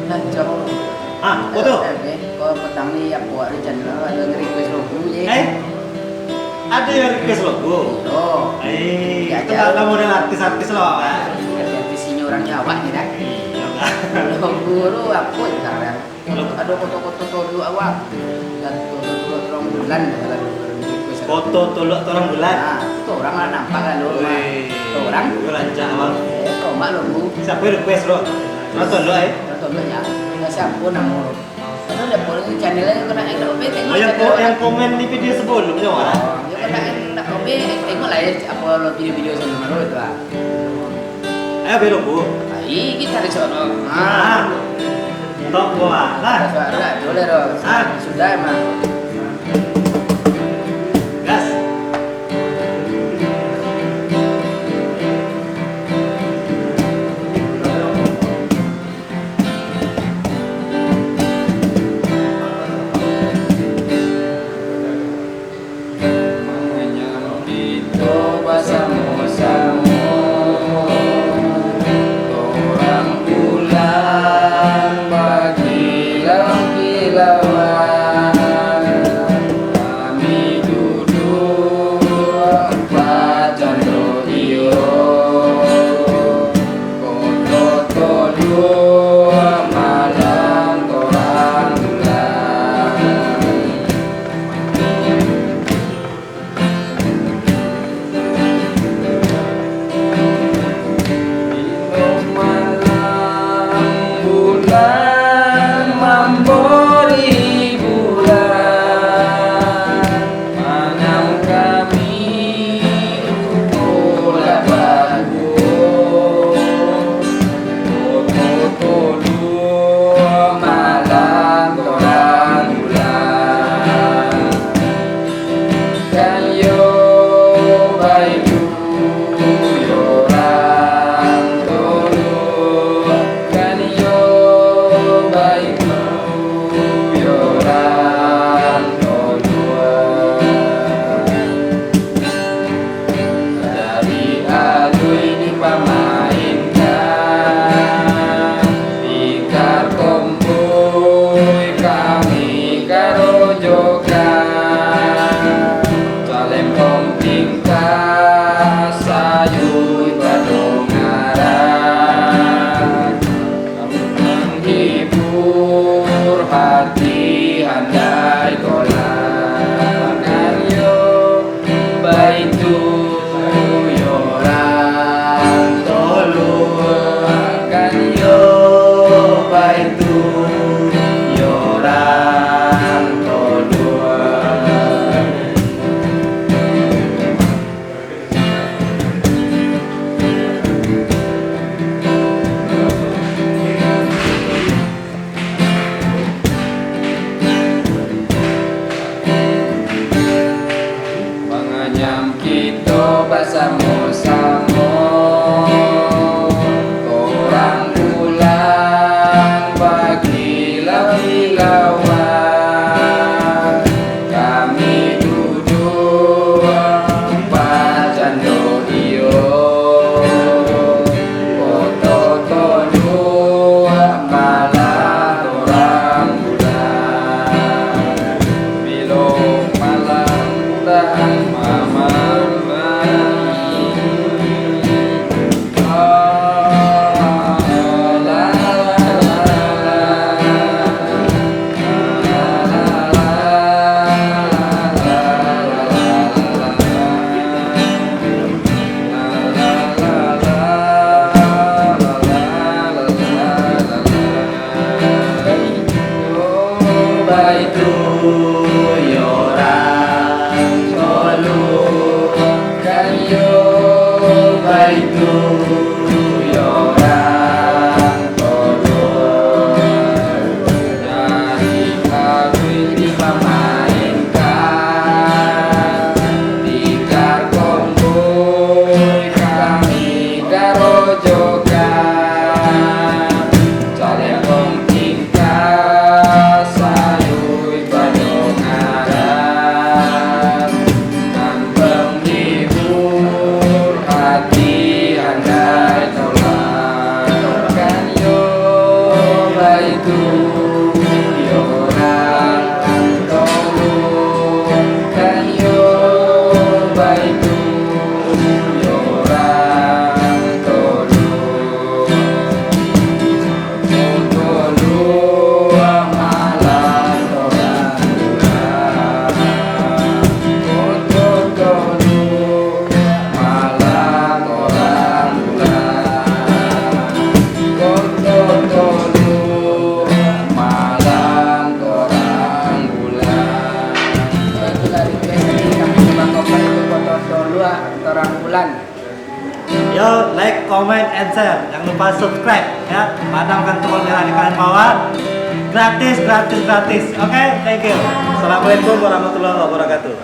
Cok. Foto. Kau petang ni apa buat channel ada request logo je. Ada yang request logo. Oh. Itu nggak model artis-artis loh, Pak. Visinya orang Jawa ni dah. Iya, Pak. Logo lu apa sekarang? Ada foto-foto dulu awak. Dan foto orang bulan kalau request. Foto tolak orang bulan. Itu orang lah nampak kan lu. Orang. Lancar, Bang. Kau mak logo. Siapa yang request lo? Nonton lo, Nonton lo ya. Nggak siapa nama. Karena ada pun channelnya kena yang nak tengok. Yang komen di video sebelumnya, Wak. Yang nak tengok lah ya apa lo video-video sebelum lo itu lah. Ayo belok bu. Ayo kita risau lo. Tok gua. Nah. Suara boleh lo. Sudah emang. Gas. Hati Anda batu orang tolu kayo baitu orang tolu tolu amalan orang tolu malam orang tolu malam orang bulan. Itu dari kami coba coba itu foto tolu orang bulan. Yo, like, comment, and share. Jangan lupa subscribe ya. Padamkan tombol merah di kanan bawah. Gratis, gratis, gratis. Oke, thank you. Assalamualaikum warahmatullahi wabarakatuh.